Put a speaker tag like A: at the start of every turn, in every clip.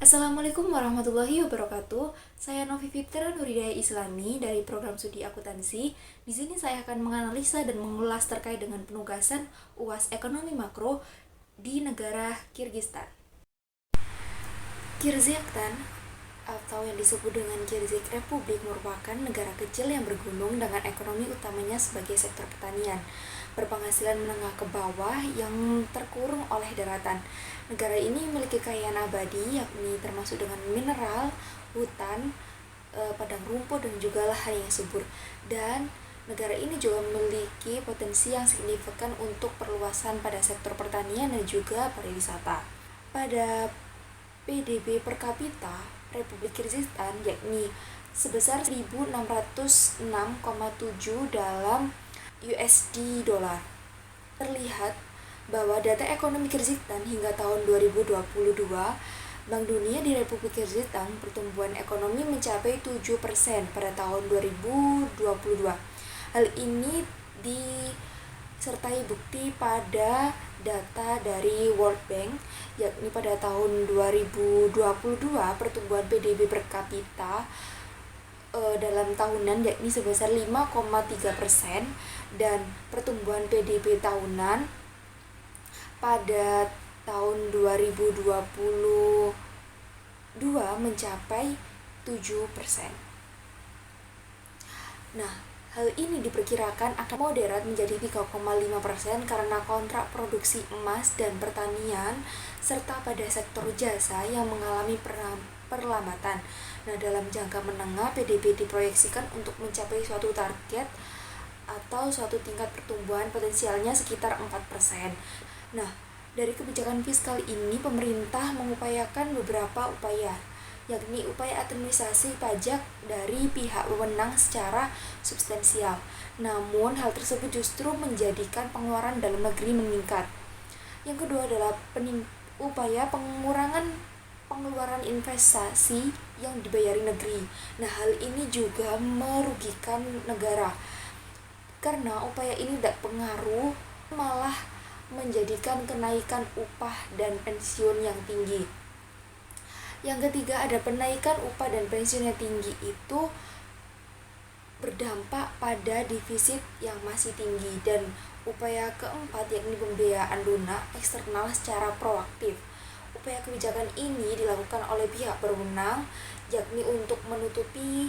A: Assalamualaikum warahmatullahi wabarakatuh. Saya Novi Fitra Nuridaya Islami dari program studi akuntansi. Di sini saya akan menganalisa dan mengulas terkait dengan penugasan UAS Ekonomi Makro di negara Kirgistan. Kirgistan atau yang disebut dengan Kirgiz Republik merupakan negara kecil yang bergunung dengan ekonomi utamanya sebagai sektor pertanian, berpenghasilan menengah ke bawah yang terkurung oleh daratan. Negara ini memiliki kekayaan abadi, yakni termasuk dengan mineral, hutan, padang rumput, dan juga lahan yang subur. Dan negara ini juga memiliki potensi yang signifikan untuk perluasan pada sektor pertanian dan juga pariwisata. Pada PDB per kapita Republik Kirgistan yakni sebesar 1.606,7 dalam USD dolar. Terlihat bahwa data ekonomi Kirgistan hingga tahun 2022, Bank Dunia di Republik Kirgistan pertumbuhan ekonomi mencapai 7% pada tahun 2022. Hal ini disertai bukti pada data dari World Bank, yakni pada tahun 2022 pertumbuhan PDB per kapita dalam tahunan yakni sebesar 5,3% dan pertumbuhan PDB tahunan pada tahun 2022 mencapai 7%. Nah, hal ini diperkirakan akan moderat menjadi 3,5% karena kontrak produksi emas dan pertanian serta pada sektor jasa yang mengalami perlambatan. Nah, dalam jangka menengah PDB diproyeksikan untuk mencapai suatu target atau suatu tingkat pertumbuhan potensialnya sekitar 4%. Nah, dari kebijakan fiskal ini pemerintah mengupayakan beberapa upaya, yakni upaya administrasi pajak dari pihak wewenang secara substansial. Namun, hal tersebut justru menjadikan pengeluaran dalam negeri meningkat. Yang kedua adalah upaya pengurangan pengeluaran investasi yang dibayari negeri. Nah, hal ini juga merugikan negara karena upaya ini tidak pengaruh, malah menjadikan kenaikan upah dan pensiun yang tinggi. Yang ketiga ada penaikan upah dan pensiun yang tinggi itu berdampak pada defisit yang masih tinggi. Dan upaya keempat yakni pembiayaan lunak eksternal secara proaktif. Upaya kebijakan ini dilakukan oleh pihak berwenang yakni untuk menutupi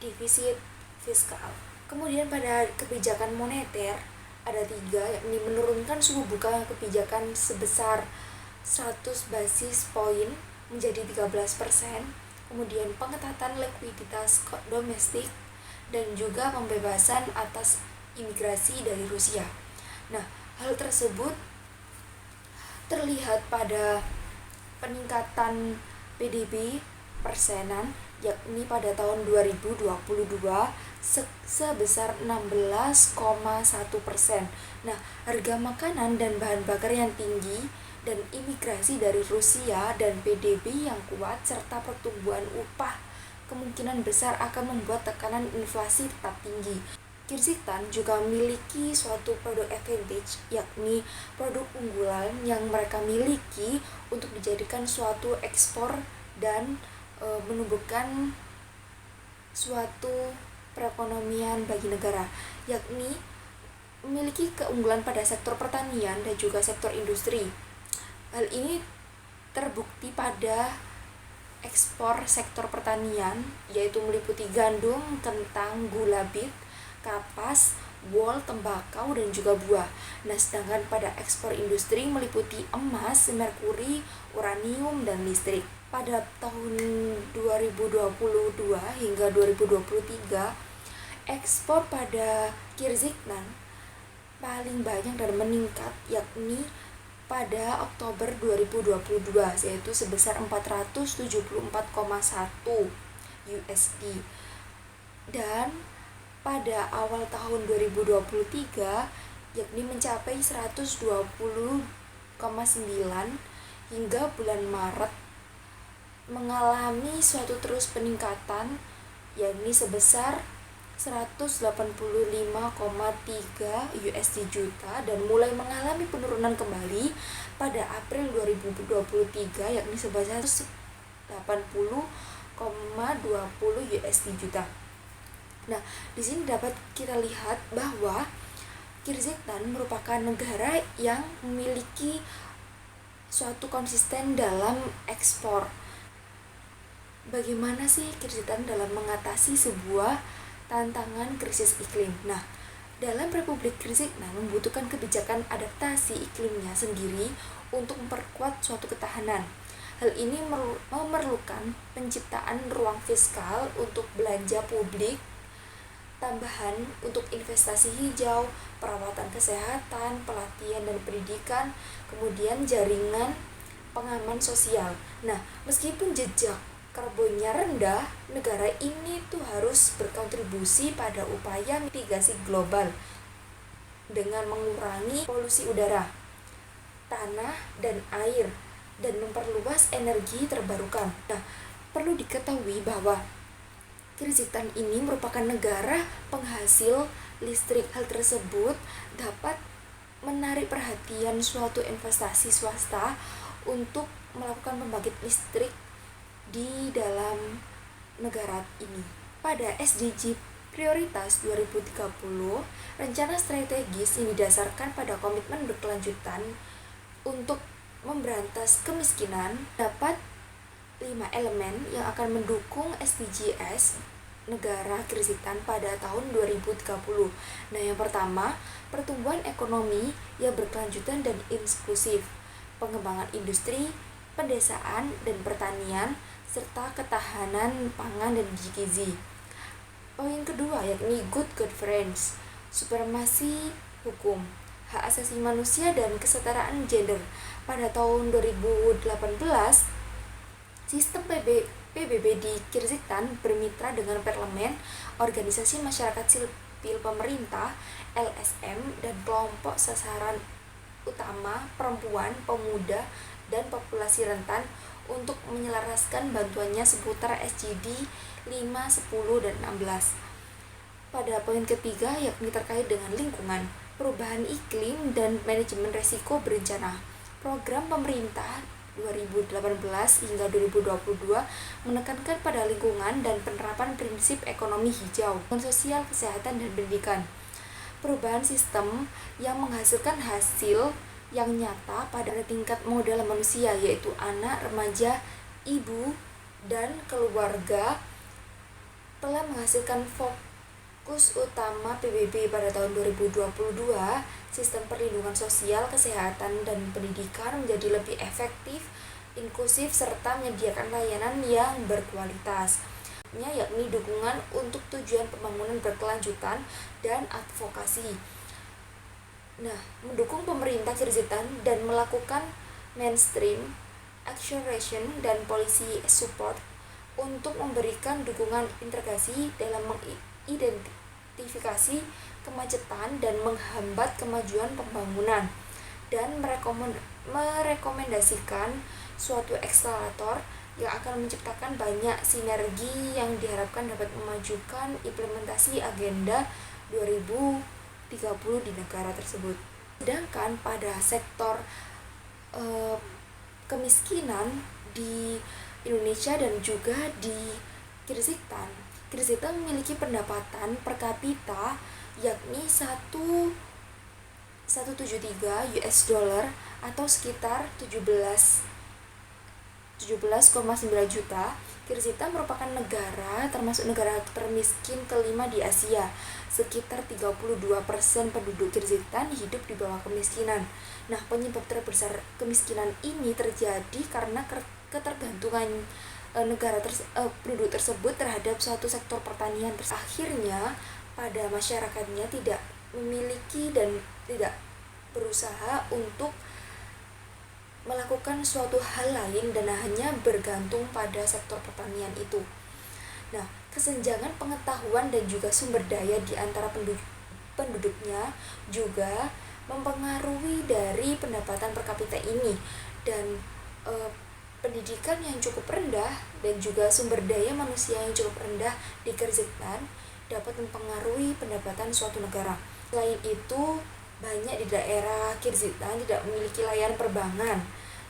A: defisit fiskal. Kemudian pada kebijakan moneter ada 3, yakni menurunkan suku bunga kebijakan sebesar 100 basis poin menjadi 13%, kemudian pengetatan likuiditas domestik, dan juga pembebasan atas imigrasi dari Rusia. Nah, hal tersebut terlihat pada peningkatan PDB persenan, yakni pada tahun 2022 sebesar 16,1%. Nah, harga makanan dan bahan bakar yang tinggi dan imigrasi dari Rusia dan PDB yang kuat serta pertumbuhan upah kemungkinan besar akan membuat tekanan inflasi tetap tinggi. Kirgistan juga memiliki suatu produk advantage, yakni produk unggulan yang mereka miliki untuk dijadikan suatu ekspor dan menumbuhkan suatu perekonomian bagi negara, yakni memiliki keunggulan pada sektor pertanian dan juga sektor industri. Hal ini terbukti pada ekspor sektor pertanian, yaitu meliputi gandum, kentang, gula bit, kapas, wol, tembakau, dan juga buah. Nah, sedangkan pada ekspor industri meliputi emas, merkuri, uranium, dan listrik. Pada tahun 2022 hingga 2023, ekspor pada Kirgistan paling banyak dan meningkat yakni pada Oktober 2022, yaitu sebesar 474,1 USD. Dan pada awal tahun 2023 yakni mencapai 120,9 hingga bulan Maret mengalami suatu terus peningkatan yakni sebesar 185,3 USD juta dan mulai mengalami penurunan kembali pada April 2023 yakni sebesar USD juta. Nah, di sini dapat kita lihat bahwa Kyrgyzstan merupakan negara yang memiliki suatu konsisten dalam ekspor. Bagaimana sih Kyrgyzstan dalam mengatasi sebuah tantangan krisis iklim? Nah, dalam Republik Kyrgyzstan membutuhkan kebijakan adaptasi iklimnya sendiri untuk memperkuat suatu ketahanan. Hal ini memerlukan penciptaan ruang fiskal untuk belanja publik, tambahan untuk investasi hijau, perawatan kesehatan, pelatihan dan pendidikan, kemudian jaringan pengaman sosial. Nah, meskipun jejak karbonnya rendah, negara ini tuh harus berkontribusi pada upaya mitigasi global dengan mengurangi polusi udara, tanah, dan air, dan memperluas energi terbarukan. Nah, perlu diketahui bahwa Kyrgyzstan ini merupakan negara penghasil listrik. Hal tersebut dapat menarik perhatian suatu investasi swasta untuk melakukan pembangkit listrik di dalam negara ini. Pada SDG Prioritas 2030, rencana strategis yang didasarkan pada komitmen berkelanjutan untuk memberantas kemiskinan dapat 5 elemen yang akan mendukung SDGs negara Kyrgyzstan pada tahun 2030. Nah, yang pertama, pertumbuhan ekonomi yang berkelanjutan dan inklusif, pengembangan industri, pedesaan dan pertanian, serta ketahanan pangan dan gizi. Poin kedua yakni good governance, supremasi hukum, hak asasi manusia dan kesetaraan gender. Pada tahun 2018, sistem PBB di Kyrgyzstan bermitra dengan parlemen, organisasi masyarakat sipil pemerintah, LSM, dan kelompok sasaran utama perempuan, pemuda, dan populasi rentan untuk menyelaraskan bantuannya seputar SDG 5, 10, dan 16. Pada poin ketiga yakni terkait dengan lingkungan, perubahan iklim, dan manajemen resiko berencana. Program pemerintah 2018 hingga 2022 menekankan pada lingkungan dan penerapan prinsip ekonomi hijau, sosial, kesehatan, dan pendidikan. Perubahan sistem yang menghasilkan hasil yang nyata pada tingkat modal manusia, yaitu anak, remaja, ibu, dan keluarga, telah menghasilkan fokus utama PBB pada tahun 2022. Sistem perlindungan sosial, kesehatan, dan pendidikan menjadi lebih efektif, inklusif, serta menyediakan layanan yang berkualitas, yakni dukungan untuk tujuan pembangunan berkelanjutan dan advokasi. Nah, mendukung pemerintah Kyrgyzstan dan melakukan mainstream acceleration dan policy support untuk memberikan dukungan integrasi dalam mengidentifikasi kemacetan dan menghambat kemajuan pembangunan, dan merekomendasikan suatu akselerator yang akan menciptakan banyak sinergi yang diharapkan dapat memajukan implementasi agenda 2030 di negara tersebut. Sedangkan pada sektor kemiskinan di Indonesia dan juga di Kyrgyzstan memiliki pendapatan per kapita yakni 173 US dollar atau sekitar 17,9 juta. Kyrgyzstan merupakan termasuk negara termiskin kelima di Asia. Sekitar 32% penduduk Kyrgyzstan hidup di bawah kemiskinan. Nah, penyebab terbesar kemiskinan ini terjadi karena ketergantungan penduduk tersebut terhadap suatu sektor pertanian. Akhirnya, pada masyarakatnya tidak memiliki dan tidak berusaha untuk melakukan suatu hal lain dan hanya bergantung pada sektor pertanian itu. Nah, kesenjangan pengetahuan dan juga sumber daya di antara penduduknya juga mempengaruhi dari pendapatan per kapita ini, dan pendidikan yang cukup rendah dan juga sumber daya manusia yang cukup rendah di Kyrgyzstan dapat mempengaruhi pendapatan suatu negara. Selain itu, banyak di daerah Kyrgyzstan tidak memiliki layanan perbankan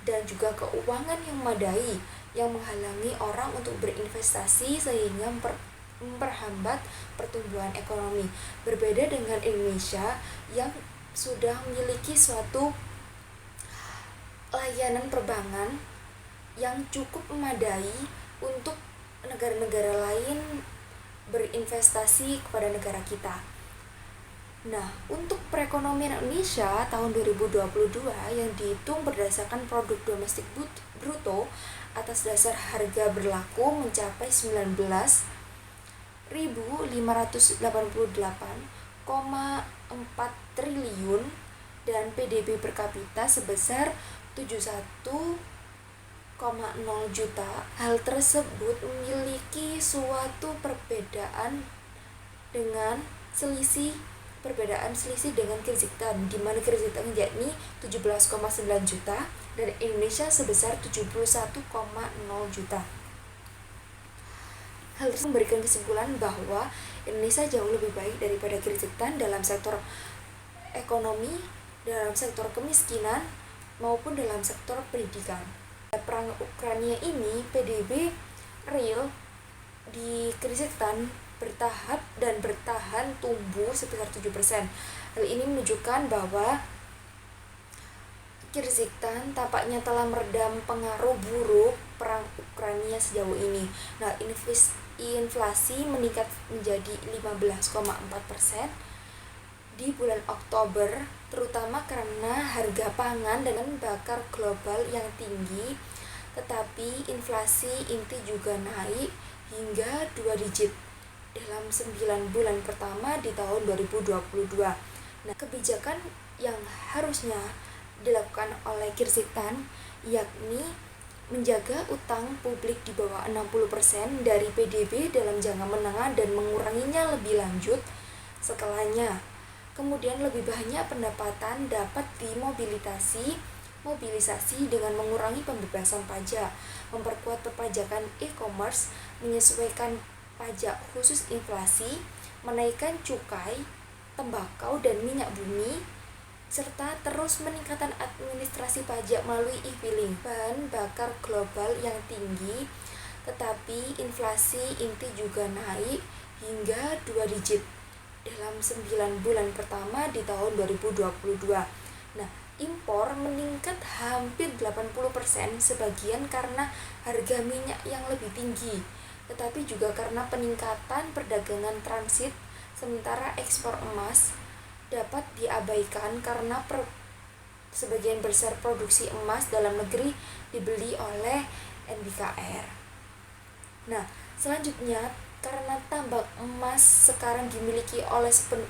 A: dan juga keuangan yang memadai, yang menghalangi orang untuk berinvestasi sehingga memperhambat pertumbuhan ekonomi. Berbeda dengan Indonesia yang sudah memiliki suatu layanan perbankan yang cukup memadai untuk negara-negara lain berinvestasi kepada negara kita. Nah, untuk perekonomian Indonesia tahun 2022 yang dihitung berdasarkan produk domestik bruto atas dasar harga berlaku mencapai 19.588,4 triliun dan PDB per kapita sebesar 71,0 juta. Hal tersebut memiliki suatu perbedaan selisih dengan Kyrgyzstan, di mana Kyrgyzstan yakni 17,9 juta dan Indonesia sebesar 71,0 juta. Hal tersebut memberikan kesimpulan bahwa Indonesia jauh lebih baik daripada Kyrgyzstan dalam sektor ekonomi, dalam sektor kemiskinan, maupun dalam sektor pendidikan. Perang Ukraina ini, PDB real di Kyrgyzstan bertahan tumbuh sebesar 7%. Hal ini menunjukkan bahwa Kyrgyzstan tampaknya telah meredam pengaruh buruk perang Ukraina sejauh ini. Nah, inflasi meningkat menjadi 15,4% di bulan Oktober, terutama karena harga pangan dan bakar global yang tinggi, tetapi inflasi inti juga naik hingga 2 digit dalam 9 bulan pertama di tahun 2022. Nah, kebijakan yang harusnya dilakukan oleh Kyrgyzstan yakni menjaga utang publik di bawah 60% dari PDB dalam jangka menengah dan menguranginya lebih lanjut setelahnya. Kemudian lebih banyak pendapatan dapat dimobilisasi dengan mengurangi pembebasan pajak, memperkuat perpajakan e-commerce, menyesuaikan pajak khusus inflasi, menaikkan cukai, tembakau dan minyak bumi, serta terus meningkatkan administrasi pajak melalui e-filing. Bahan bakar global yang tinggi, tetapi inflasi inti juga naik hingga 2 digit dalam 9 bulan pertama di tahun 2022. Nah, impor meningkat hampir 80%, sebagian karena harga minyak yang lebih tinggi, tetapi juga karena peningkatan perdagangan transit, sementara ekspor emas dapat diabaikan karena sebagian besar produksi emas dalam negeri dibeli oleh NBKR. Nah, selanjutnya karena tambang emas sekarang dimiliki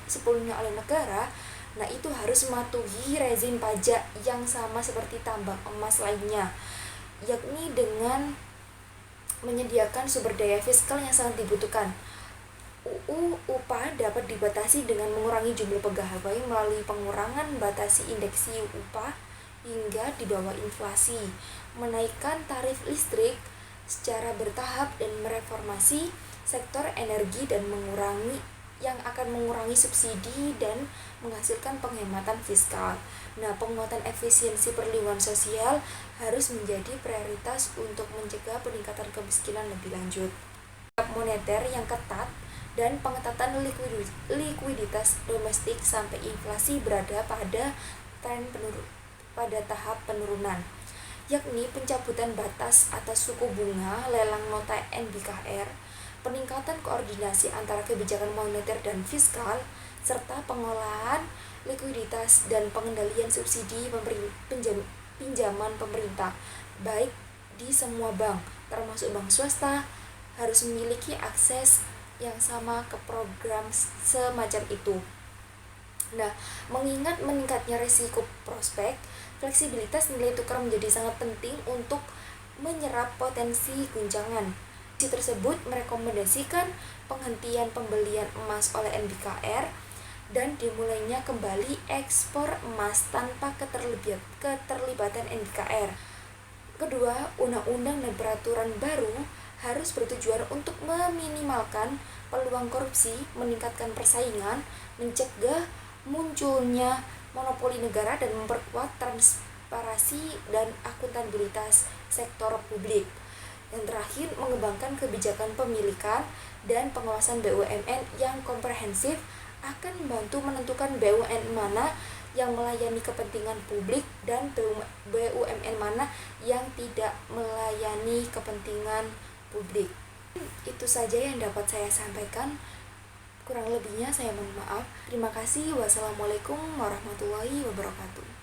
A: sepenuhnya oleh negara, nah itu harus mematuhi rezim pajak yang sama seperti tambang emas lainnya, yakni dengan menyediakan sumber daya fiskal yang sangat dibutuhkan. Upah dapat dibatasi dengan mengurangi jumlah pegawai melalui pengurangan batasi indeksi upah hingga di bawah inflasi, menaikkan tarif listrik secara bertahap dan mereformasi sektor energi dan yang akan mengurangi subsidi dan menghasilkan penghematan fiskal. Nah, penguatan efisiensi perlindungan sosial harus menjadi prioritas untuk mencegah peningkatan kemiskinan lebih lanjut. Moneter yang ketat dan pengetatan likuiditas domestik sampai inflasi berada pada tahap penurunan, yakni pencabutan batas atas suku bunga, lelang nota NBKR, peningkatan koordinasi antara kebijakan moneter dan fiskal, serta pengolahan likuiditas dan pengendalian subsidi pinjaman pemerintah, baik di semua bank, termasuk bank swasta, harus memiliki akses yang sama ke program semacam itu. Nah, mengingat meningkatnya risiko prospek, fleksibilitas nilai tukar menjadi sangat penting untuk menyerap potensi guncangan. Tersebut merekomendasikan penghentian pembelian emas oleh NBKR dan dimulainya kembali ekspor emas tanpa keterlibatan NBKR. Kedua, undang-undang dan peraturan baru harus bertujuan untuk meminimalkan peluang korupsi, meningkatkan persaingan, mencegah munculnya monopoli negara dan memperkuat transparansi dan akuntabilitas sektor publik. Yang terakhir, mengembangkan kebijakan pemilikan dan pengawasan BUMN yang komprehensif akan membantu menentukan BUMN mana yang melayani kepentingan publik dan BUMN mana yang tidak melayani kepentingan publik. Itu saja yang dapat saya sampaikan. Kurang lebihnya saya mohon maaf. Terima kasih. Wassalamualaikum warahmatullahi wabarakatuh.